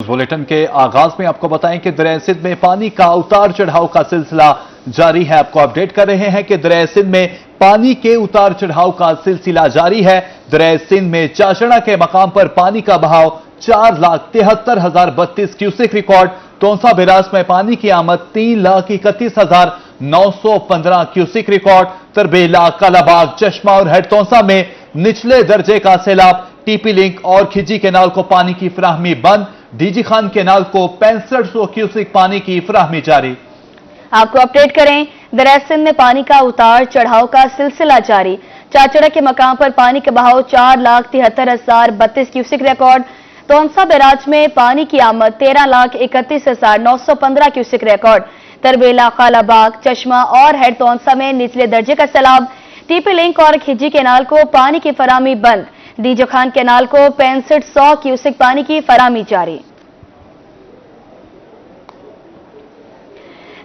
Bulletin के आगाज में आपको बताएं कि दरिया सिंध में पानी का उतार चढ़ाव का सिलसिला जारी है। आपको अपडेट कर रहे हैं कि दरिया सिंध में पानी के उतार चढ़ाव का सिलसिला जारी है। दरिया सिंध में चाचड़ा के मकाम पर पानी का बहाव 4,73,032 क्यूसेक रिकॉर्ड। तोंसा बिराज में पानी की आमद 3,31,915 क्यूसेक रिकॉर्ड। तरबेला, कालाबाग, चश्मा और हेड तोंसा में निचले दर्जे का सैलाब। टीपी लिंक और खिजी कैनाल को पानी की फराहमी बंद। डीजी खान कैनाल को 6500 क्यूसेक पानी की फराहमी जारी। आपको अपडेट करें, दरिया सिंध में पानी का उतार चढ़ाव का सिलसिला जारी। चाचड़ा के मकाम पर पानी का बहाव 4,73,032 क्यूसेक रिकॉर्ड। तोंसा बैराज में पानी की आमद 13,31,915 क्यूसेक रिकॉर्ड। तरबेला, कालाबाग, चश्मा और हेड तोंसा में निचले दर्जे का सैलाब। टीपी लिंक और खिजी कैनाल को पानी की फराहमी बंद। डीजी खान कैनाल को 6500 क्यूसेक पानी की फराहमी जारी।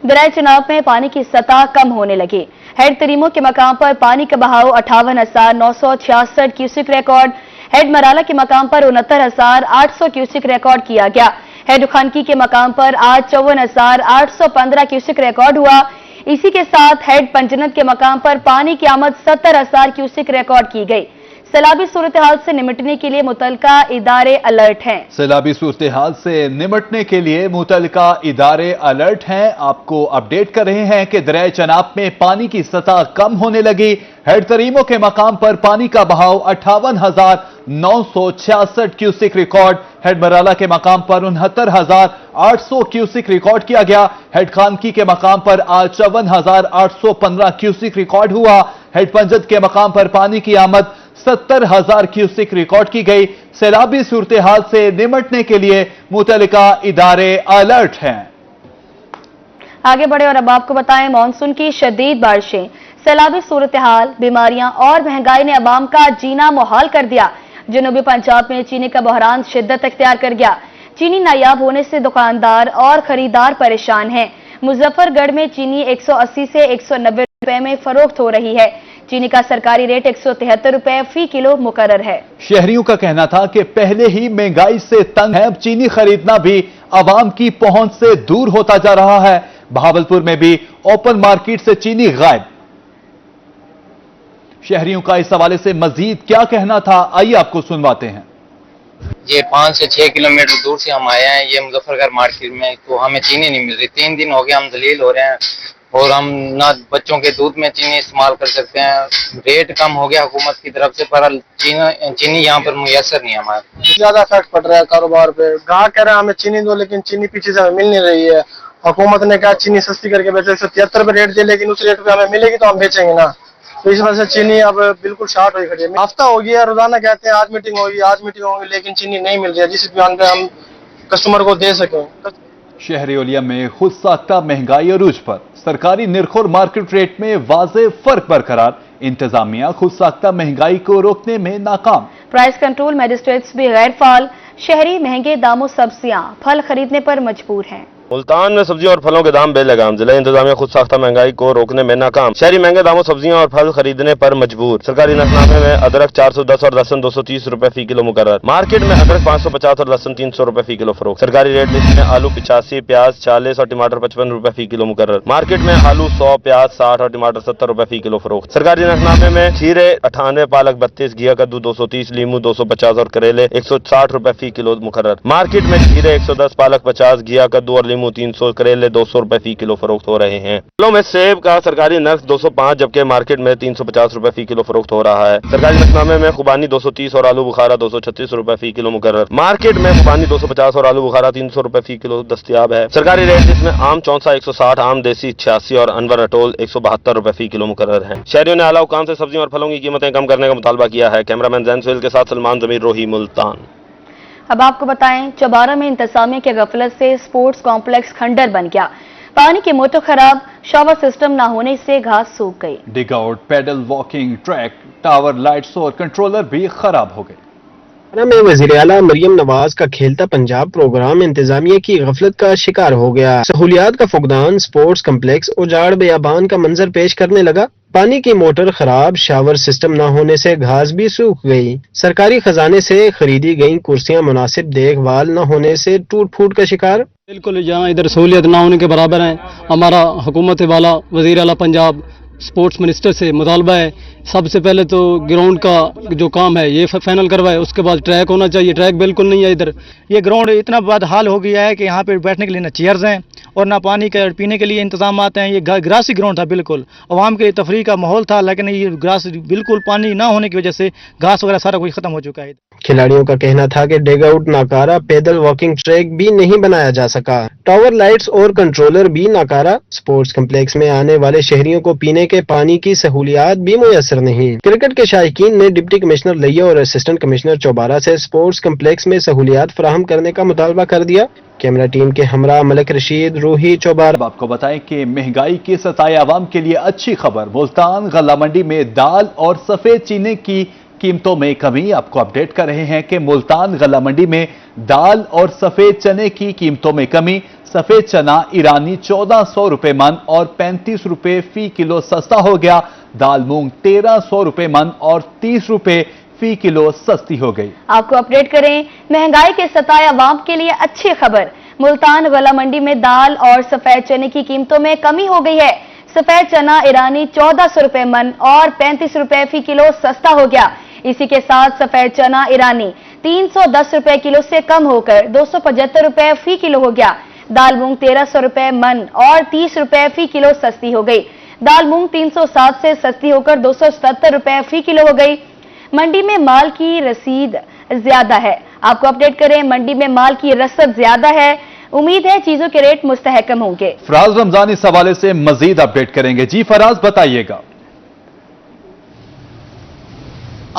दरिया चनाब में पानी की सतह कम होने लगी। हेड तरीमो के मकाम पर पानी का बहाव 58,966 क्यूसेक रिकॉर्ड। हेड मराला के मकाम पर 69,800 क्यूसेक रिकॉर्ड किया गया। हेड खानकी के मकाम पर आज 54,815 क्यूसेक रिकॉर्ड हुआ। इसी के साथ हेड पंजनत के मकाम पर पानी की आमद 70,000 क्यूसेक रिकॉर्ड की गई। सैलाबी सूरत हाल से निपटने के लिए मुतलका इदारे अलर्ट हैं। सैलाबी सूरत हाल से निपटने के लिए मुतलका इदारे अलर्ट हैं। आपको अपडेट कर रहे हैं कि दरिया चनाब में पानी की सतह कम होने लगी। हेड तरीमो के मकाम पर पानी का बहाव 58,966 क्यूसेक रिकॉर्ड। हेड मराला के मकाम पर 69,800 क्यूसेक रिकॉर्ड किया गया। हेड खानकी के मकाम पर आज 54,815 क्यूसेक रिकॉर्ड हुआ। हेड पंजत के मकाम पर पानी की आमद 70,000 क्यूसेक रिकॉर्ड की गई। सैलाबी सूरत हाल से निपटने के लिए मुतलका इदारे अलर्ट हैं। आगे बढ़े और अब आपको बताएं, मानसून की शदीद बारिशें, सैलाबी सूरत हाल, बीमारियां और महंगाई ने अवाम का जीना मुहाल कर दिया। जनूबी पंजाब में चीनी का बहरान शिद्दत अख्तियार कर गया। चीनी नायाब होने से दुकानदार और खरीदार परेशान हैं। मुजफ्फरगढ़ में चीनी 180 से 190 रुपए में फरोख्त हो रही है। चीनी का सरकारी रेट 173 रुपए फी किलो मुकर्रर है। शहरियों का कहना था कि पहले ही महंगाई से तंग है, अब चीनी खरीदना भी आवाम की पहुंच से दूर होता जा रहा है। बहावलपुर में भी ओपन मार्केट से चीनी गायब। शहरियों का इस हवाले से मजीद क्या कहना था, आइए आपको सुनवाते हैं। ये 5 से 6 किलोमीटर दूर से हम आए हैं, ये मुजफ्फरगढ़ मार्केट में, तो हमें चीनी नहीं मिल रही। 3 दिन हो गए हम दलील हो रहे हैं और हम ना बच्चों के दूध में चीनी इस्तेमाल कर सकते हैं। रेट कम हो गया हुकूमत की तरफ से, पर चीनी यहाँ पर मुयसर नहीं है। हमारे ज्यादा इफेक्ट पड़ रहा है कारोबार पे। गाहक कह रहा है हमें चीनी दो, लेकिन चीनी पीछे से हमें मिल नहीं रही है। हुकूमत ने कहा चीनी सस्ती करके बेचे, 173 रुपए रेट दे, लेकिन उस रेट पे हमें मिलेगी तो हम बेचेंगे ना। तो इस वजह से चीनी अब बिल्कुल शार्ट हुई खड़ी है। हफ्ता हो गया, रोजाना कहते हैं आज मीटिंग होगी, आज मीटिंग होगी, लेकिन चीनी नहीं मिल रही है जिस बयान पे हम कस्टमर को दे सकें। शहरी ओलिया में खुद साख्ता महंगाई अरूज पर, सरकारी निर्ख और मार्केट रेट में वाज़ेह फर्क बरकरार। इंतजामिया खुद साख्ता महंगाई को रोकने में नाकाम। प्राइस कंट्रोल मजिस्ट्रेट्स भी गैर फाल। शहरी महंगे दामों सब्जियां, फल खरीदने पर मजबूर हैं। मुल्तान में सब्जियों और फलों के दाम बेलगाम। जिला इंतजामिया खुद साख्ता महंगाई को रोकने में नाकाम। शहरी महंगे दामों सब्जियां और फल खरीदने पर मजबूर। सरकारी नफनामे में अदरक 410 और लहसुन 230 रुपए फी किलो मुकर्रर। मार्केट में अदरक 550 और लहसुन 300 रुपए फी किलो फरोख्त। सरकारी रेट लिस्ट में आलू 85, प्याज 40 और टमाटर 55 रुपए फी किलो मुकर्रर। मार्केट में आलू 100, प्याज 60 और टमाटर 70 रुपए फी किलो फरोख्त। सरकारी नफनामे में खीरे 98, पालक 32, घिया कद्दू 230, लीमू 250 और करेले 160 रुपए फी किलो मुकर्रर। मार्केट में खीरे 110, पालक 50, घिया कद्दू और लीमू 300, करेले 200 रुपए फी किलो फरोख्त हो रहे हैं। फलों में सेब का सरकारी नर्ख 205, जबकि मार्केट में 350 रुपए फी किलो फरोख्त हो रहा है। सरकारी नफनामे में खुबानी 230 और आलू बुखारा 236 रुपए फी किलो मुकर्रर। मार्केट में खुबानी 250 और आलू बुखारा 300 रुपए फी किलो दस्तयाब है। सरकारी रेट जिसमें आम चौंसा 160, आम देसी 86 और अनवर अटोल 172 रुपए फी किलो मुकर्रर है। शहरियों ने आला हुकाम से सब्जियों और फलों की कीमतें कम करने का मुतालबा किया है। कैमरामैन जैन सोहेल के साथ सलमान जमीर, रोही, मुल्तान। अब आपको बताएं, चबारा में इंतजामिया की गफलत से स्पोर्ट्स कॉम्प्लेक्स खंडर बन गया। पानी के मोटर खराब, शावर सिस्टम न होने से घास सूख गई। Dugout, paddle walking track, tower, lights और कंट्रोलर भी खराब हो गए। में वज़ीर आला मरियम नवाज का खेलता पंजाब प्रोग्राम इंतजामिया की गफलत का शिकार हो गया। सहूलियात का फुकदान, स्पोर्ट्स कम्प्लेक्स उजाड़ बेयाबान का मंजर पेश करने लगा। पानी की मोटर खराब, शावर सिस्टम न होने से घास भी सूख गई। सरकारी खजाने से खरीदी गई कुर्सियां मुनासिब देखभाल न होने से टूट फूट का शिकार। बिल्कुल जहाँ इधर सहूलियत ना होने के बराबर है। हमारा हुकूमत वाला वज़ीर आला पंजाब स्पोर्ट्स मिनिस्टर से मुतालबा है, सबसे पहले तो ग्राउंड का जो काम है ये फाइनल करवाए, उसके बाद ट्रैक होना चाहिए। ट्रैक बिल्कुल नहीं है इधर। ये ग्राउंड इतना बदहाल हो गया है कि यहाँ पे बैठने के लिए ना चेयर्स हैं और ना पानी के पीने के लिए इंतजाम आते हैं। ये ग्रासी ग्राउंड था, बिल्कुल आवाम के तफरीह का माहौल था, लेकिन ये ग्रास बिल्कुल पानी ना होने की वजह से घास वगैरह सारा कुछ खत्म हो चुका है। खिलाड़ियों का कहना था कि डेग आउट नाकारा, पैदल वॉकिंग ट्रैक भी नहीं बनाया जा सका। टावर लाइट्स और कंट्रोलर भी नाकारा। स्पोर्ट्स कम्प्लेक्स में आने वाले शहरियों को पीने के पानी की सहूलियात भी मुयसर नहीं। क्रिकेट के शायकीन ने डिप्टी कमिश्नर लिया और असिस्टेंट कमिश्नर चौबारा से स्पोर्ट्स कम्प्लेक्स में सहूलियात फराहम करने का मुतालबा कर दिया। कैमरा टीम के हमरा मलिक रशीद, रूही, चौबारा। अब आपको बताएं कि महंगाई की सताए आवाम के लिए अच्छी खबर। मुल्तान गल्ला मंडी में दाल और सफेद चीनी की कीमतों में कमी। आपको अपडेट कर रहे हैं कि मुल्तान गल्ला मंडी में दाल और सफेद चने की कीमतों में कमी। सफेद चना ईरानी 1400 रुपए मन और 35 रुपए फी किलो सस्ता हो गया। दाल मूंग 1300 रुपए मन और 30 रुपए फी किलो सस्ती हो गई। आपको अपडेट करें, महंगाई के सताए अवाम के लिए अच्छी खबर। मुल्तान गला मंडी में दाल और सफेद चने की कीमतों में कमी हो गई है। सफेद चना ईरानी 1400 रुपए मन और 35 रुपए फी किलो सस्ता हो गया। इसी के साथ सफेद चना ईरानी 310 रुपए किलो से कम होकर 275 रुपए फी किलो हो गया। दाल मूंग 1300 रुपए मन और 30 रुपए फी किलो सस्ती हो गई। दाल मूंग 307 से सस्ती होकर 277 रुपए फी किलो हो गई। मंडी में माल की रसीद ज्यादा है। आपको अपडेट करें, मंडी में माल की रसद ज्यादा है। उम्मीद है चीजों के रेट मुस्तहकम होंगे। फराज रमजान इस हवाले से मजीद अपडेट करेंगे। जी फराज, बताइएगा।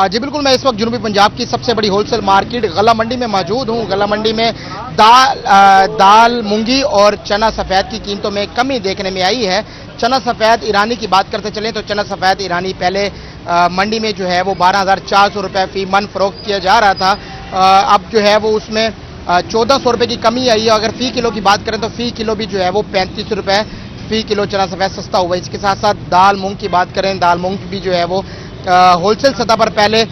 जी बिल्कुल, मैं इस वक्त जनूबी पंजाब की सबसे बड़ी होलसेल मार्केट गला मंडी में मौजूद हूँ। गला मंडी में दाल मूंगी और चना सफ़ेद की कीमतों में कमी देखने में आई है। चना सफ़ेद ईरानी की बात करते चलें तो चना सफ़ेद ईरानी पहले मंडी में जो है वो 12,400 रुपये फी मन फरोख्त किया जा रहा था। अब जो है वो उसमें 1400 रुपये की कमी आई है। अगर फ़ी किलो की बात करें तो फ़ी किलो भी जो है वो 35 रुपये फ़ी किलो चना सफ़ेद सस्ता हुआ है। इसके साथ साथ दाल मूंग की बात करें, दाल मूंग भी जो है वो होलसेल सतह पर पहले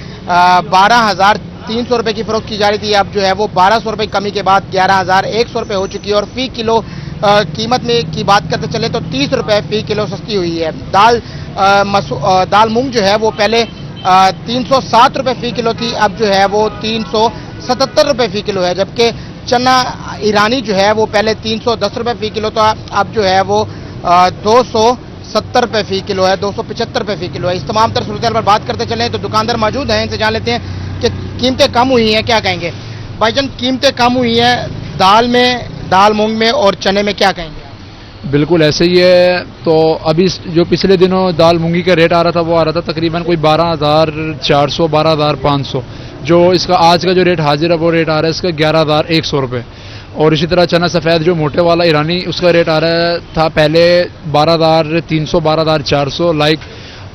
12,300 रुपये की फरोख्त की जा रही थी। अब जो है वो 1200 रुपये कमी के बाद 11,100 रुपये हो चुकी है। और फी किलो कीमत में की बात करते चले तो 30 रुपये फी किलो सस्ती हुई है। दाल मूंग जो है वो पहले 307 रुपये फी किलो थी, अब जो है वो 377 रुपये फी किलो है। जबकि चना ईरानी जो है वो पहले 310 रुपये फी किलो था, अब जो है वो 270 रुपये फी किलो है, 275 रुपये फी किलो है। इस तमाम तर सूरत पर बात करते चलें तो दुकानदार मौजूद हैं, इनसे जान लेते हैं कि कीमतें कम हुई हैं, क्या कहेंगे भाईजान? कीमतें कम हुई हैं दाल में, दाल मूंग में और चने में, क्या कहेंगे? बिल्कुल ऐसे ही है। तो अभी जो पिछले दिनों दाल मूंगी का रेट आ रहा था वो आ रहा था तकरीबन कोई 12,400 12,500। जो इसका आज का जो रेट हाजिर है वो रेट आ रहा है इसका 11,100 रुपये। और इसी तरह चना सफ़ेद जो मोटे वाला ईरानी उसका रेट आ रहा था पहले 12,300 12,400 लाइक,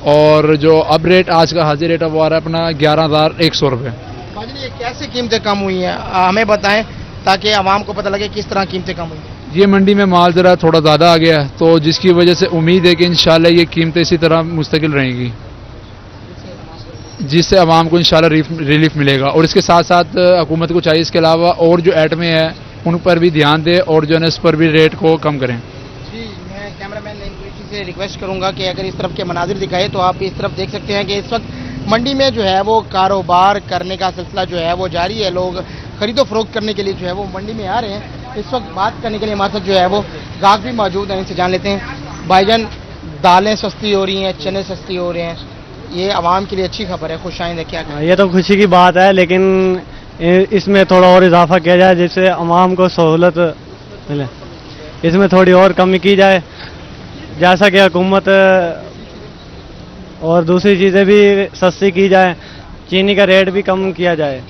और जो अब रेट आज का हाजिर रेट है वो आ रहा है अपना 11,100 रुपये। ये कैसे कीमतें कम हुई हैं हमें बताएं ताकि आवाम को पता लगे किस तरह कीमतें कम हुई हैं। ये मंडी में माल ज़रा थोड़ा ज़्यादा आ गया है तो जिसकी वजह से उम्मीद है कि इंशाल्लाह ये कीमतें इसी तरह मुस्तकिल रहेंगी, जिससे आवाम को इंशाल्लाह रिलीफ मिलेगा। और इसके साथ साथ हुकूमत को चाहिए इसके अलावा और जो एटमें हैं उन पर भी ध्यान दे और जो है इस पर भी रेट को कम करें। जी, मैं कैमरामैन से रिक्वेस्ट करूंगा कि अगर इस तरफ के मनाजिर दिखाए तो आप इस तरफ देख सकते हैं कि इस वक्त मंडी में जो है वो कारोबार करने का सिलसिला जो है वो जारी है। लोग खरीदो फरोख्त करने के लिए जो है वो मंडी में आ रहे हैं। इस वक्त बात करने के लिए हमारे साथ जो है वो गाहक भी मौजूद हैं, इनसे जान लेते हैं। भाईजान, दालें सस्ती हो रही हैं, चने सस्ती हो रहे हैं, ये आवाम के लिए अच्छी खबर है, खुशाइंद है, क्या कहें? ये तो खुशी की बात है, लेकिन इसमें थोड़ा और इजाफा किया जाए जिससे आवाम को सहूलत मिले। इसमें थोड़ी और कमी की जाए, जैसा कि हुकूमत और दूसरी चीज़ें भी सस्ती की जाए, चीनी का रेट भी कम किया जाए,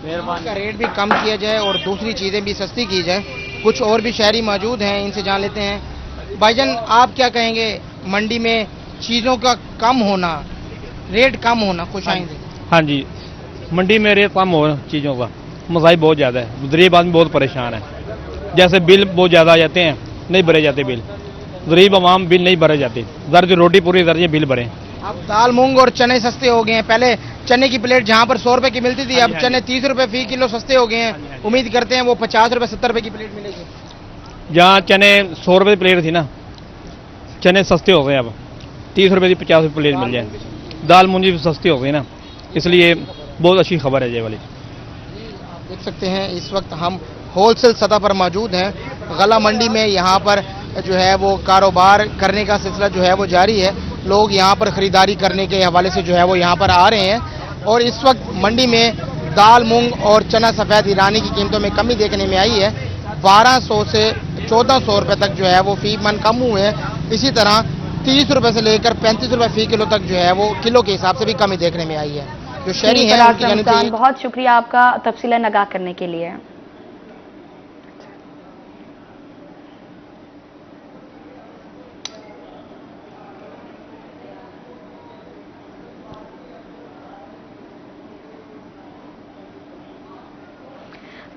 का रेट भी कम किया जाए और दूसरी चीज़ें भी सस्ती की जाए। कुछ और भी शहरी मौजूद हैं, इनसे जान लेते हैं। भाईजान, आप क्या कहेंगे मंडी में चीज़ों का कम होना, रेट कम होना खुशाइंद है? हाँ जी, मंडी में रेट कम हो चीज़ों का मसाई बहुत ज़्यादा है। गरीब आदमी बहुत परेशान है। जैसे बिल बहुत ज़्यादा आ जाते हैं, नहीं भरे जाते बिल, गरीब आवाम बिल नहीं भरे जाते, दर्ज रोटी पूरी दर्ज बिल भरें। अब दाल मूंग और चने सस्ते हो गए हैं। पहले चने की प्लेट जहां पर 100 रुपए की मिलती थी, अब चने 30 रुपए फी किलो सस्ते हो गए हैं। उम्मीद करते हैं वो 50 रुपए 70 रुपए की प्लेट मिलेगी। जहाँ चने 100 रुपये की प्लेट थी ना, चने सस्ते हो गए, अब 30 रुपये की 50 रुपये प्लेट मिल जाए। दाल मूंजी भी सस्ती हो गई ना, इसलिए बहुत अच्छी खबर है ये वाली। आप देख सकते हैं इस वक्त हम होलसेल सतह पर मौजूद हैं गला मंडी में। यहाँ पर जो है वो कारोबार करने का सिलसिला जो है वो जारी है। लोग यहाँ पर खरीदारी करने के हवाले से जो है वो यहाँ पर आ रहे हैं और इस वक्त मंडी में दाल मूंग और चना सफ़ेद ईरानी की कीमतों में कमी देखने में आई है। 1200 से 1400 रुपये तक जो है वो फी मन कम हुए हैं। इसी तरह 30 रुपये से लेकर 35 रुपये फी किलो तक जो है वो किलो के हिसाब से भी कमी देखने में आई है। जो शहरी हैं उनकी जानिब बहुत शुक्रिया आपका तफसीलन आगाह करने के लिए।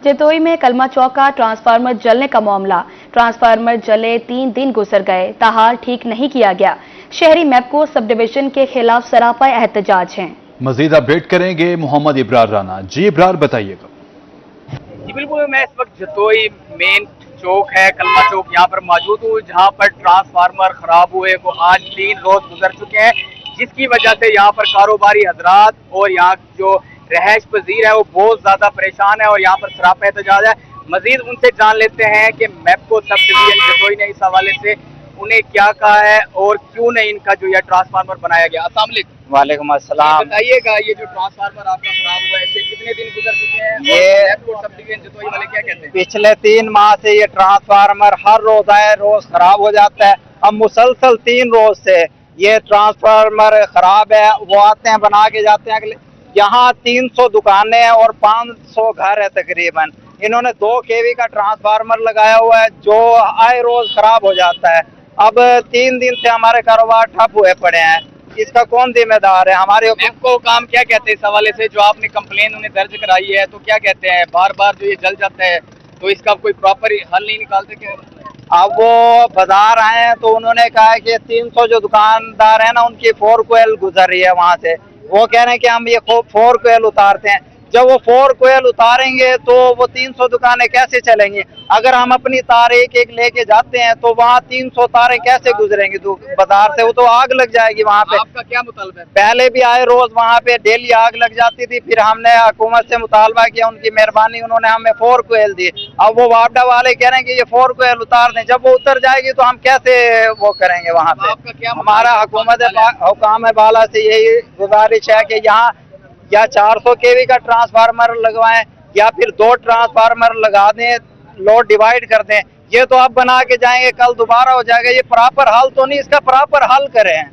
जतोई में कलमा चौक का ट्रांसफार्मर जलने का मामला। ट्रांसफार्मर जले 3 दिन गुजर गए, ताहार ठीक नहीं किया गया। शहरी मैपको सब डिवीजन के खिलाफ सरापा एहतजाज हैं। मजीद अपडेट करेंगे मोहम्मद इब्रार राना। जी इब्रार बताइएगा। जी बिल्कुल, मैं इस वक्त जतोई मेन चौक है कलमा चौक यहाँ पर मौजूद हूँ, जहाँ पर ट्रांसफार्मर खराब हुए को आज 3 रोज गुजर चुके हैं, जिसकी वजह से यहाँ पर कारोबारी हजरात और यहाँ जो रहश पजीर है वो बहुत ज्यादा परेशान है और यहाँ पर सरापा एहतजाज है। मजीद उनसे जान लेते हैं कि मैपको सब डिवीजन जतोई ने इस हवाले से उन्हें क्या कहा है और क्यों नहीं इनका जो यह ट्रांसफार्मर बनाया गया। अस्सलाम वालेकुम। वालेकुम अस्सलाम। बताइएगा, ये जो ट्रांसफार्मर आपका खराब हुआ है इससे कितने दिन गुजर चुके हैं? ये मैपको सब डिवीजन जतोई वाले क्या कहते हैं? पिछले 3 माह से ये ट्रांसफार्मर हर रोज आए रोज खराब हो जाता है। अब मुसलसल 3 रोज से ये ट्रांसफार्मर खराब है। वो आते हैं बना के जाते हैं। यहाँ 300 दुकानें हैं और 500 घर है तकरीबन। इन्होंने 2 kV का ट्रांसफार्मर लगाया हुआ है जो आए रोज खराब हो जाता है। अब 3 दिन से हमारे कारोबार ठप हुए पड़े हैं। इसका कौन जिम्मेदार है? हमारे मैपको काम क्या कहते हैं इस हवाले से? जो आपने कंप्लेन उन्हें दर्ज कराई है तो क्या कहते हैं? बार बार जो ये जल जाता है तो इसका कोई प्रॉपर हल नहीं निकालते क्या? अब वो बाजार आए हैं तो उन्होंने कहा कि 300 जो दुकानदार है ना उनकी 4 कोयल गुजर रही है वहाँ से। वो कह रहे हैं कि हम ये 4 कोयल उतारते हैं। जब वो 4 कोयल उतारेंगे तो वो 300 दुकानें कैसे चलेंगी? अगर हम अपनी तार एक एक लेके जाते हैं तो वहाँ 300 तारें कैसे गुजरेंगी बाजार से? वो तो आग लग जाएगी वहाँ पे। आपका क्या मुतालबा है? पहले भी आए रोज वहाँ पे डेली आग लग जाती थी, फिर हमने हुकूमत से मुतालबा किया, उनकी मेहरबानी, उन्होंने हमें 4 कोयल दी। अब वो वापडा वाले कह रहे हैं कि ये 4 कोयल उतार दें। जब वो उतर जाएगी तो हम कैसे वो करेंगे वहाँ पे? हमारा हुकाम बाला से यही गुजारिश है कि यहाँ या 400 kV का ट्रांसफार्मर लगवाएं या फिर 2 ट्रांसफार्मर लगा दें, लोड डिवाइड कर दें। ये तो अब बना के जाएंगे कल दोबारा हो जाएगा। ये प्रॉपर हल तो नहीं, इसका प्रॉपर हल करें।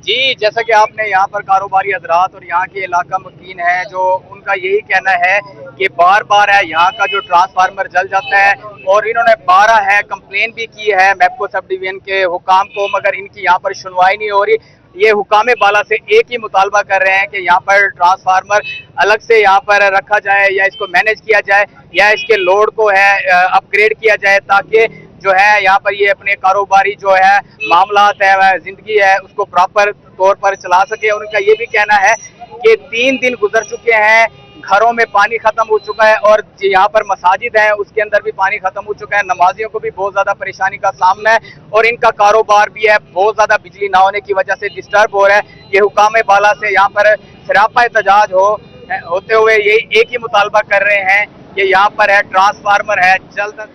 जी, जैसा कि आपने यहाँ पर कारोबारी हजरात और यहाँ के इलाका मुकीन है जो उनका यही कहना है कि बार बार है यहाँ का जो ट्रांसफार्मर जल जाता है और इन्होंने 12 है कंप्लेन भी की है मैपको सब डिवीजन के हुकाम को, मगर इनकी यहाँ पर सुनवाई नहीं हो रही। ये हुकाम बाला से एक ही मुतालबा कर रहे हैं कि यहाँ पर ट्रांसफार्मर अलग से यहाँ पर रखा जाए या इसको मैनेज किया जाए या इसके लोड को है अपग्रेड किया जाए ताकि जो है यहाँ पर ये अपने कारोबारी जो है मामलात है जिंदगी है उसको प्रॉपर तौर पर चला सके। उनका ये भी कहना है कि 3 दिन गुजर चुके हैं, घरों में पानी खत्म हो चुका है और यहाँ पर मसाजिद है उसके अंदर भी पानी खत्म हो चुका है। नमाजियों को भी बहुत ज्यादा परेशानी का सामना है और इनका कारोबार भी है बहुत ज्यादा बिजली ना होने की वजह से डिस्टर्ब हो रहा है। ये हुकाम बाला से यहाँ पर सरापा एहतजाज होते हुए ये एक ही मुतालबा कर रहे हैं कि यहाँ पर है ट्रांसफार्मर है जल्द।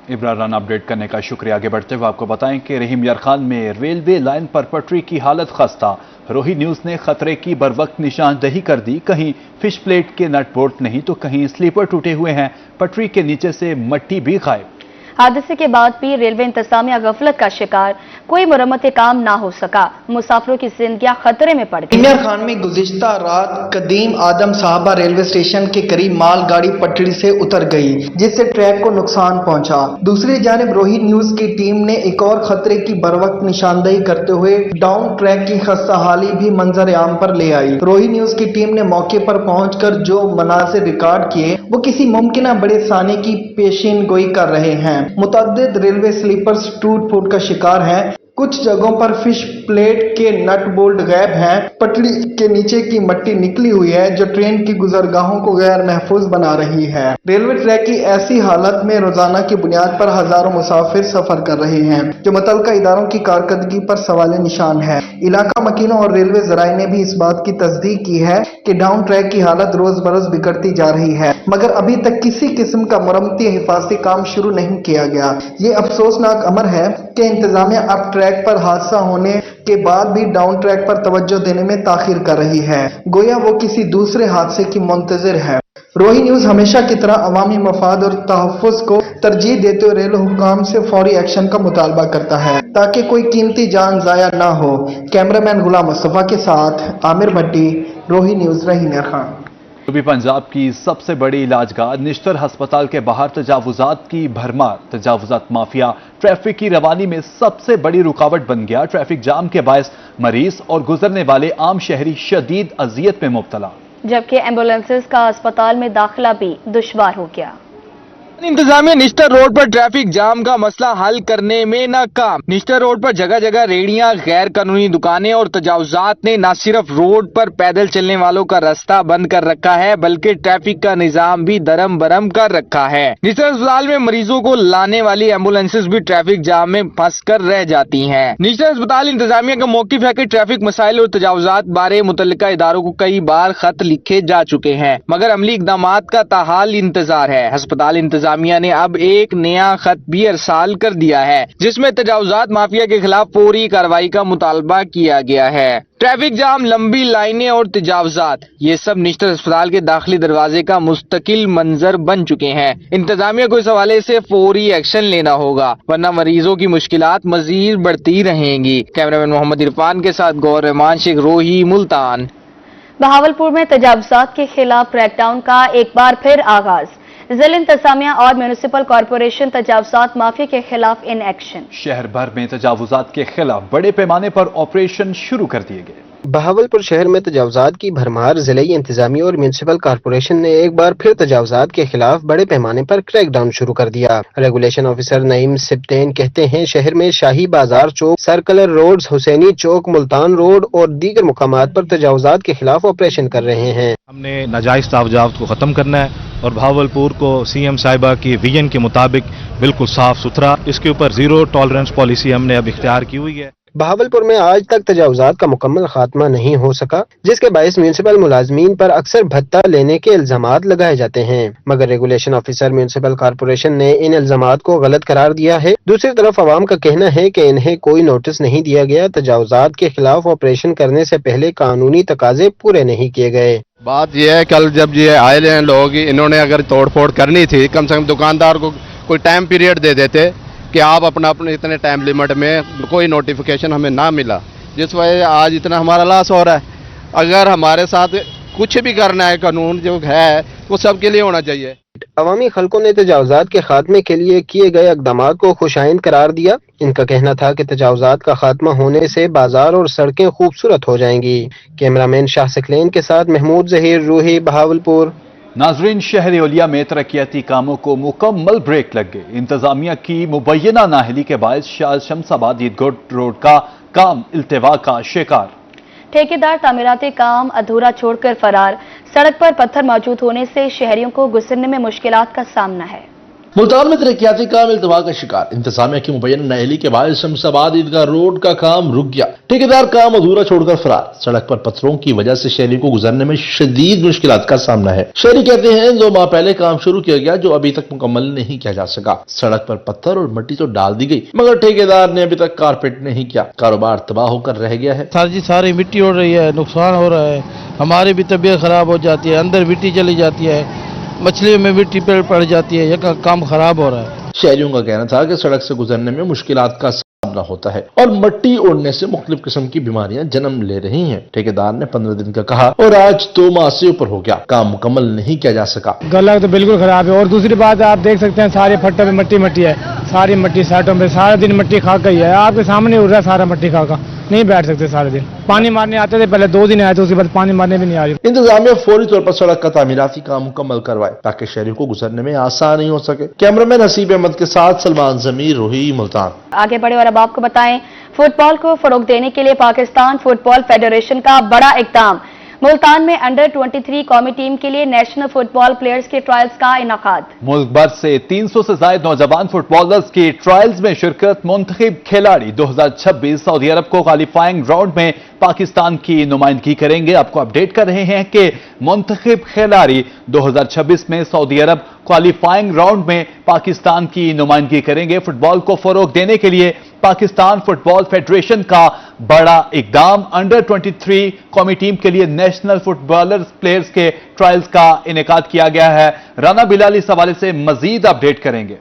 इब्रार राना अपडेट करने का शुक्रिया। आगे बढ़ते हुए आपको बताएं कि रहीम यार खान में रेलवे लाइन पर पटरी की हालत खस्ता। रोही न्यूज ने खतरे की बरवक्त निशानदही कर दी। कहीं फिश प्लेट के नट बोल्ट नहीं तो कहीं स्लीपर टूटे हुए हैं। पटरी के नीचे से मट्टी भी गायब। हादसे के बाद भी रेलवे इंतजामिया गफलत का शिकार, कोई मुरम्मत काम ना हो सका, मुसाफिरों की जिंदगियां खतरे में पड़ गई। इमरान खान में गुज़िश्ता रात कदीम आदम साहबा रेलवे स्टेशन के करीब मालगाड़ी पटरी से उतर गई जिससे ट्रैक को नुकसान पहुंचा। दूसरी जानिब रोही न्यूज की टीम ने एक और खतरे की बरवक्त निशानदही करते हुए डाउन ट्रैक की खस्ता हाली भी मंजर आम पर ले आई। रोही न्यूज की टीम ने मौके पर पहुंचकर जो मनाज़िर रिकॉर्ड किए वो किसी मुमकिन बड़े साने की पेशिन गोई कर रहे हैं। मुतअद्दिद रेलवे स्लीपर्स टूट फूट का शिकार हैं। कुछ जगहों पर फिश प्लेट के नट बोल्ट गायब हैं। पटरी के नीचे की मट्टी निकली हुई है जो ट्रेन की गुजरगाहों को गैर महफूज बना रही है। रेलवे ट्रैक की ऐसी हालत में रोजाना की बुनियाद पर हजारों मुसाफिर सफर कर रहे हैं जो मुतल्लिका इदारों की कारकर्दगी पर सवाल निशान है। इलाका मकीनों और रेलवे जराए ने भी इस बात की तस्दीक की है कि डाउन ट्रैक की हालत रोज बरोज बिगड़ती जा रही है, मगर अभी तक किसी किस्म का मरम्मती हिफाजती काम शुरू नहीं किया गया। ये अफसोसनाक अमर है कि इंतजामिया अब ट्रैक पर हादसा होने के बाद भी डाउन ट्रैक पर तवज्जो देने में ताखीर कर रही है, गोया वो किसी दूसरे हादसे की मुंतजिर है। रोही न्यूज हमेशा की तरह अवामी मफाद और तहफ़्फ़ुज़ को तरजीह देते हुए रेल हुक्काम से फौरी एक्शन का मुतालबा करता है ताकि कोई कीमती जान जाया ना हो। कैमरामैन गुलाम मुस्तफा के साथ आमिर भट्टी, रोही न्यूज, रहीना खान। भी पंजाब की सबसे बड़ी इलाजगाह निश्तर हस्पताल के बाहर तजावुजात की भरमार। तजावुजात माफिया ट्रैफिक की रवानी में सबसे बड़ी रुकावट बन गया। ट्रैफिक जाम के बायस मरीज और गुजरने वाले आम शहरी शदीद अजियत में मुब्तला, जबकि एम्बुलेंसेस का अस्पताल में दाखिला भी दुश्वार हो गया। इंतजामिया निश्तर रोड पर ट्रैफिक जाम का मसला हल करने में नाकाम। निश्तर रोड पर जगह जगह रेहड़ियां, गैर कानूनी दुकानें और तजावुजात ने न सिर्फ रोड पर पैदल चलने वालों का रास्ता बंद कर रखा है बल्कि ट्रैफिक का निजाम भी दरम बरम कर रखा है। निश्तर अस्पताल में मरीजों को लाने वाली एम्बुलेंसेज भी ट्रैफिक जाम में फंस कर रह जाती हैं। निश्तर अस्पताल इंतजामिया का मौकिफ है कि ट्रैफिक मसाइल और तजावुजात बारे मुतल्लिका इदारों को कई बार खत लिखे जा चुके हैं, मगर अमली इकदामात का ताहाल इंतजार है। अस्पताल इंतजामिया ने अब एक नया खत भी अरसाल कर दिया है जिसमें तजावुजात माफिया के खिलाफ फौरी कार्रवाई का मुतालबा किया गया है। ट्रैफिक जाम, लंबी लाइनें और तजावुजात, ये सब निश्तर अस्पताल के दाखिली दरवाजे का मुस्तकिल मंजर बन चुके हैं। इंतजामिया को इस हवाले से फौरी एक्शन लेना होगा वरना मरीजों की मुश्किलात मजीद बढ़ती रहेंगी। कैमरामैन मोहम्मद इरफान के साथ गौर रहमान शेख, रोही, मुल्तान। बहावलपुर में तजावुजात के खिलाफ क्रैकडाउन का एक बार फिर आगाज। जिला इंतजामिया और म्यूनिसिपल कॉरपोरेशन तजावुजात माफिया के खिलाफ इन एक्शन। शहर भर में तजावुजात के खिलाफ बड़े पैमाने पर ऑपरेशन शुरू कर दिए गए। बहावलपुर शहर में तजावुजात की भरमार। जिलाई इंतजामिया और म्यूनिसिपल कॉरपोरेशन ने एक बार फिर तजावुजात के खिलाफ बड़े पैमाने पर क्रैकडाउन शुरू कर दिया। रेगुलेशन ऑफिसर नईम सिप्तेन कहते हैं शहर में शाही बाजार चौक, सर्कुलर रोड, हुसैनी चौक, मुल्तान रोड और दीगर मुकामात पर तजावुजात के खिलाफ ऑपरेशन कर रहे हैं। हमने नाजायज तजावुजात को खत्म करना है और बहावलपुर को सीएम साहिबा की विजन के मुताबिक बिल्कुल साफ सुथरा, इसके ऊपर जीरो टॉलरेंस पॉलिसी हमने अब इख्तियार की हुई है। बहावलपुर में आज तक तजावुजात का मुकम्मल खात्मा नहीं हो सका जिसके बायस म्यूनिसिपल मुलाजमीन पर अक्सर भत्ता लेने के इल्जामात लगाए जाते हैं, मगर रेगुलेशन ऑफिसर म्यूनिसिपल कॉरपोरेशन ने इन इल्जामात को गलत करार दिया है। दूसरी तरफ आवाम का कहना है कि इन्हें कोई नोटिस नहीं दिया गया। तजावुजात के खिलाफ ऑपरेशन करने से पहले कानूनी तकाजे पूरे नहीं किए गए। बात यह है कल जब ये आए हैं लोग, इन्होंने अगर तोड़फोड़ करनी थी कम से कम दुकानदार को कोई टाइम पीरियड दे देते कि आप अपने इतने टाइम लिमिट में, कोई नोटिफिकेशन हमें ना मिला जिस वजह से आज इतना हमारा लॉस हो रहा है। अगर हमारे साथ कुछ भी करना है, कानून जो है वो सबके लिए होना चाहिए। अवामी खल्कों ने तजावुजात के खात्मे के लिए किए गए इक़दामात को खुशाइंद करार दिया। इनका कहना था कि तजावुजात का खात्मा होने से बाजार और सड़कें खूबसूरत हो जाएंगी। कैमरामैन शाह सकलेन के साथ महमूद जहीर, रूही, बहावलपुर। नाजरीन, शहर ओलिया में तरक्याती कामों को मुकम्मल ब्रेक लग गए। इंतजामिया की मुबैना नाहली के बायस शाह शमसाबाद ईदगोट रोड का काम इल्तिवा का शिकार। ठेकेदार तामीराती काम अधूरा छोड़कर फरार। सड़क पर पत्थर मौजूद होने से शहरियों को गुजरने में मुश्किलात का सामना है। मुल्तान में तरक्याती काम इल्तिवा का शिकार। इंतजामिया की मुबैना नाहली के बाद शमसाबाद ईदगाह रोड का काम रुक गया। ठेकेदार काम अधूरा छोड़कर फरार। सड़क पर पत्थरों की वजह से शहरी को गुजरने में शदीद मुश्किलात का सामना है। शहरी कहते हैं 2 माह पहले काम शुरू किया गया जो अभी तक मुकम्मल नहीं किया जा सका। सड़क पर पत्थर और मिट्टी तो डाल दी गई मगर ठेकेदार ने अभी तक कारपेट नहीं किया। कारोबार तबाह होकर रह गया है। सारी मिट्टी उड़ रही है, नुकसान हो रहा है, हमारी भी तबीयत खराब हो जाती है, अंदर मिट्टी चली जाती है, मछलियों में मिट्टी पड़ जाती है, यह काम खराब हो रहा है। शहरियों का कहना था कि सड़क से गुजरने में मुश्किलात का सामना होता है और मिट्टी उड़ने से मुख्तलिफ किस्म की बीमारियां जन्म ले रही हैं। ठेकेदार ने 15 दिन का कहा और आज 2 माह से ऊपर हो गया, काम मुकम्मल नहीं किया जा सका। गला तो बिल्कुल खराब है और दूसरी बात आप देख सकते हैं सारे फट्टों में मट्टी है, सारी मट्टी साटों में सारा दिन मट्टी खा गई है। आपके सामने उड़ रहा है सारा मट्टी खा का। नहीं बैठ सकते सारे दिन। पानी मारने आते थे, पहले 2 दिन आए थे, उसके बाद पानी मारने भी नहीं आ रही। इंतजामिया फौरी तौर पर सड़क का तामीराती काम मुकम्मल करवाए ताकि शहरियों को गुजरने में आसानी हो सके। कैमरामैन हसीब अहमद के साथ सलमान जमीर, रोही, मुल्तान। आगे बढ़े और अब आपको बताएं, फुटबॉल को फरोग देने के लिए पाकिस्तान फुटबॉल फेडरेशन का बड़ा इक़दाम। मुल्तान में अंडर 23 कौमी टीम के लिए नेशनल फुटबॉल प्लेयर्स के ट्रायल्स का इनाकाद। मुल्क भर से 300 से ज्यादा नौजवान फुटबॉलर्स की ट्रायल्स में शिरकत। मुंतखब खिलाड़ी 2026 सऊदी अरब को क्वालिफाइंग राउंड में पाकिस्तान की नुमाइंदगी करेंगे। आपको अपडेट कर रहे हैं कि मुंतखब खिलाड़ी 2026 में सऊदी अरब क्वालिफाइंग राउंड में पाकिस्तान की नुमाइंदगी करेंगे। फुटबॉल को फरोग देने के लिए पाकिस्तान फुटबॉल फेडरेशन का बड़ा इकदाम। अंडर 23 कौमी टीम के लिए नेशनल फुटबॉलर्स प्लेयर्स के ट्रायल्स का इनेकाद किया गया है। राना बिलाल इस हवाले से मजीद अपडेट करेंगे।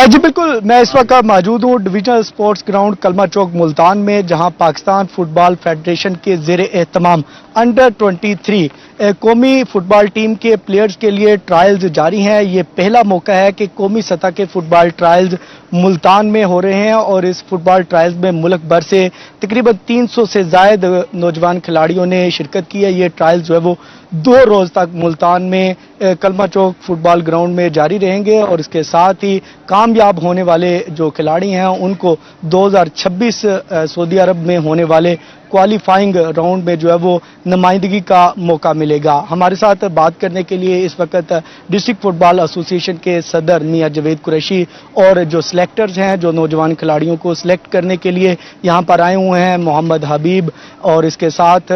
जी बिल्कुल, मैं इस वक्त मौजूद हूँ डिवीजनल स्पोर्ट्स ग्राउंड कलमा चौक मुल्तान में, जहां पाकिस्तान फुटबॉल फेडरेशन के ज़ेरे एहतमाम अंडर 23 कौमी फुटबॉल टीम के प्लेयर्स के लिए ट्रायल्स जारी हैं। ये पहला मौका है कि कौमी सतह के फुटबॉल ट्रायल्स मुल्तान में हो रहे हैं और इस फुटबॉल ट्रायल्स में मुल्क भर से तकरीबन 300 से ज़ायद नौजवान खिलाड़ियों ने शिरकत की है। ये ट्रायल्स जो है वो 2 रोज़ तक मुल्तान में कलमा चौक फुटबॉल ग्राउंड में जारी रहेंगे और इसके साथ ही कामयाब होने वाले जो खिलाड़ी हैं उनको 2026 सऊदी अरब में होने वाले क्वालिफाइंग राउंड में जो है वो नुमाइंदगी का मौका मिलेगा। हमारे साथ बात करने के लिए इस वक्त डिस्ट्रिक्ट फुटबॉल एसोसिएशन के सदर मियां जावेद कुरैशी और जो सिलेक्टर्स हैं, जो नौजवान खिलाड़ियों को सिलेक्ट करने के लिए यहाँ पर आए हुए हैं, मोहम्मद हबीब और इसके साथ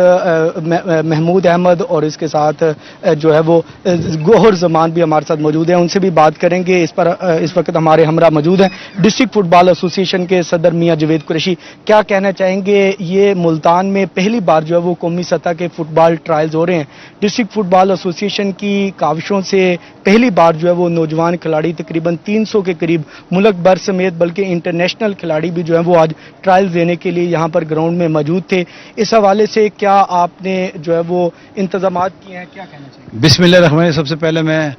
महमूद अहमद और इसके साथ जो है वो गोहर जमान भी हमारे साथ मौजूद हैं। उनसे भी बात करेंगे। इस वक्त हमारे हमरा मौजूद हैं डिस्ट्रिक्ट फुटबॉल एसोसिएशन के सदर मियां जावेद कुरैशी। क्या कहना चाहेंगे, ये मुल्तान में पहली बार जो है वो कौमी सतह के फुटबॉल ट्रायल्स हो रहे हैं। डिस्ट्रिक्ट फुटबॉल एसोसिएशन की काविशों से पहली बार जो है वो नौजवान खिलाड़ी तकरीबन 300 के करीब मुल्क भर समेत बल्कि इंटरनेशनल खिलाड़ी भी जो है वो आज ट्रायल्स देने के लिए यहाँ पर ग्राउंड में मौजूद थे। इस हवाले से क्या आपने जो है वो इंतजामात किए हैं, क्या कहना चाहिए? बिस्मिल्लाह। सबसे पहले मैं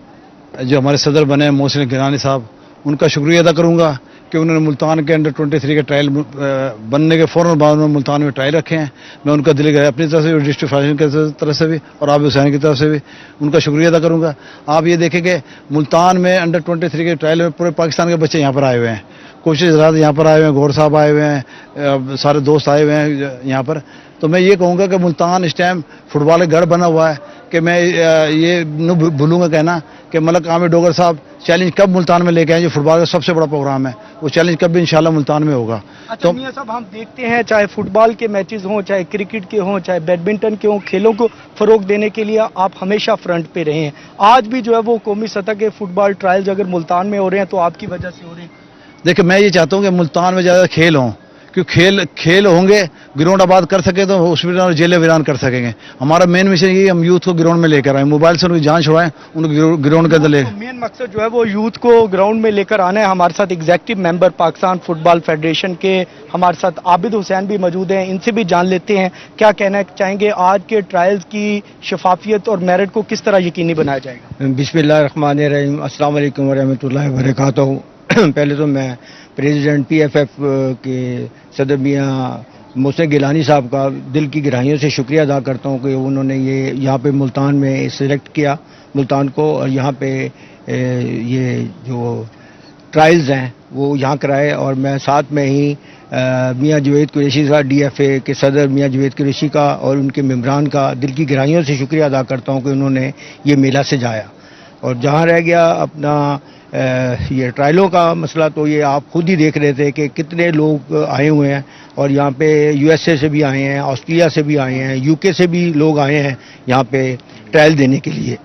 जो हमारे सदर बने मोहसिन गिलानी साहब, उनका शुक्रिया अदा करूँगा कि उन्होंने मुल्तान के अंडर 23 के ट्रायल बनने के फ़ौरन बाद में मुल्तान में ट्रायल रखे हैं। मैं उनका दिल गया अपनी तरफ से, डिस्ट्रिक्ट फेडरेशन की तरफ से भी और आबिद हुसैन की तरफ से भी उनका शुक्रिया अदा करूँगा। आप ये देखेंगे मुल्तान में अंडर 23 के ट्रायल में पूरे पाकिस्तान के बच्चे यहाँ पर आए हुए हैं। कोशिश हजरात यहाँ पर आए हुए हैं, गौर साहब आए हुए हैं, सारे दोस्त आए हुए हैं यहाँ पर। तो मैं ये कहूँगा कि मुल्तान इस टाइम फुटबॉल का गढ़ बना हुआ है कि मैं ये न भूलूंगा कहना कि मलक आमिर डोगर साहब चैलेंज कब मुल्तान में लेके आए, जो फुटबॉल का सबसे बड़ा प्रोग्राम है, वो चैलेंज कब भी इंशाल्लाह मुल्तान में होगा। तो मियां साहब, हम देखते हैं चाहे फुटबॉल के मैचेस हों, चाहे क्रिकेट के हों, चाहे बैडमिंटन के हों, खेलों को फरोग देने के लिए आप हमेशा फ्रंट पे रहे हैं। आज भी जो है वो कौमी सतह के फुटबॉल ट्रायल्स अगर मुल्तान में हो रहे हैं तो आपकी वजह से हो रहे हैं। देखिए, मैं ये चाहता हूँ कि मुल्तान में ज़्यादा खेल हों, क्योंकि खेल होंगे, ग्राउंड आबाद कर सके तो हॉस्पिटल और जेलें वीरान कर सकेंगे। हमारा मेन मिशन ये हम यूथ को ग्राउंड में लेकर आए, मोबाइल से उनकी जान छुड़ाएं, उनको ग्राउंड के अंदर ले। मेन मकसद जो है वो यूथ को ग्राउंड में लेकर आना है। हमारे साथ executive member Pakistan football federation के हमारे साथ आबिद हुसैन भी मौजूद हैं, इनसे भी जान लेते हैं क्या कहना चाहेंगे, आज के ट्रायल्स की शफाफियत और मेरिट को किस तरह यकीनी बनाया जाएगा। बिस्मिल्लाहिर्रहमानिर्रहीम, अस्सलाम वालेकुम वरहमतुल्लाहि वबरकातुहू। पहले तो मैं प्रेसिडेंट PFF के सदर मियां मोहसिन गिलानी साहब का दिल की गहराइयों से शुक्रिया अदा करता हूं कि उन्होंने ये यहाँ पे मुल्तान में सिलेक्ट किया मुल्तान को, और यहाँ पे ये जो ट्रायल्स हैं वो यहाँ कराए। और मैं साथ में ही मियां जावेद कुरैशी साहब DFA के सदर मियां जावेद कुरैशी का और उनके मेम्बरान का दिल की गहराइयों से शुक्रिया अदा करता हूँ कि उन्होंने ये मेला सजाया। और जहाँ रह गया अपना ये ट्रायलों का मसला, तो ये आप खुद ही देख रहे थे कि कितने लोग आए हुए हैं, और यहाँ पे USA से भी आए हैं, ऑस्ट्रेलिया से भी आए हैं, UK से भी लोग आए हैं यहाँ पे ट्रायल देने के लिए।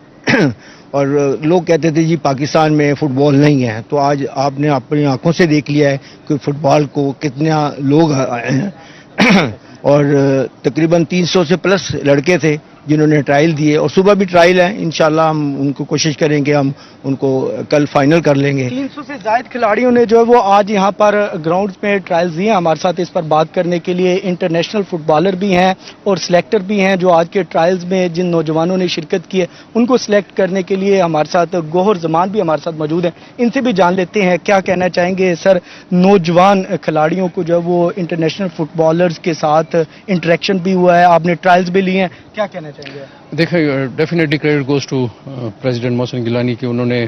और लोग कहते थे जी पाकिस्तान में फ़ुटबॉल नहीं है, तो आज आपने अपनी आंखों से देख लिया है कि फ़ुटबॉल को कितने लोग आए हैं। और तकरीबन 300 से प्लस लड़के थे जिन्होंने ट्रायल दिए, और सुबह भी ट्रायल है, इंशाल्लाह हम उनको कोशिश करेंगे, हम उनको कल फाइनल कर लेंगे। 300 से ज्यादा खिलाड़ियों ने जो है वो आज यहाँ पर ग्राउंड में ट्रायल्स दिए। हमारे साथ इस पर बात करने के लिए इंटरनेशनल फुटबॉलर भी हैं और सिलेक्टर भी हैं, जो आज के ट्रायल्स में जिन नौजवानों ने शिरकत की है उनको सिलेक्ट करने के लिए हमारे साथ गोहर जमान भी हमारे साथ मौजूद हैं। इनसे भी जान लेते हैं क्या कहना चाहेंगे सर, नौजवान खिलाड़ियों को जो है वो इंटरनेशनल फुटबॉलर्स के साथ इंटरेक्शन भी हुआ है, आपने ट्रायल्स भी लिए हैं, क्या कहना चाहेंगे? देखिए, definitely credit goes to president Mohsin Gilani कि उन्होंने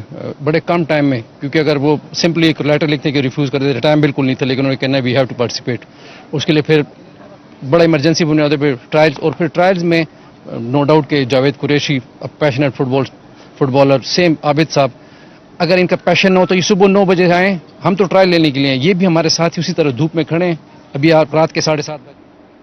बड़े कम टाइम में, क्योंकि अगर वो सिंपली एक लेटर लिखने के रिफ्यूज़ कर देते, टाइम बिल्कुल नहीं था, लेकिन उन्होंने कहना वी हैव टू पार्टिसिपेट, उसके लिए फिर बड़ा इमरजेंसी बुनियादों पे ट्रायल्स, और फिर ट्रायल्स में नो डाउट कि Javed Qureshi passionate footballer, same Abid साहब, अगर इनका पैशन ना हो तो ये सुबह 9 बजे आएँ, हम तो ट्रायल लेने के लिए हैं, ये भी हमारे साथ ही उसी तरह धूप में खड़े हैं। अभी आप रात के 7:30 बजे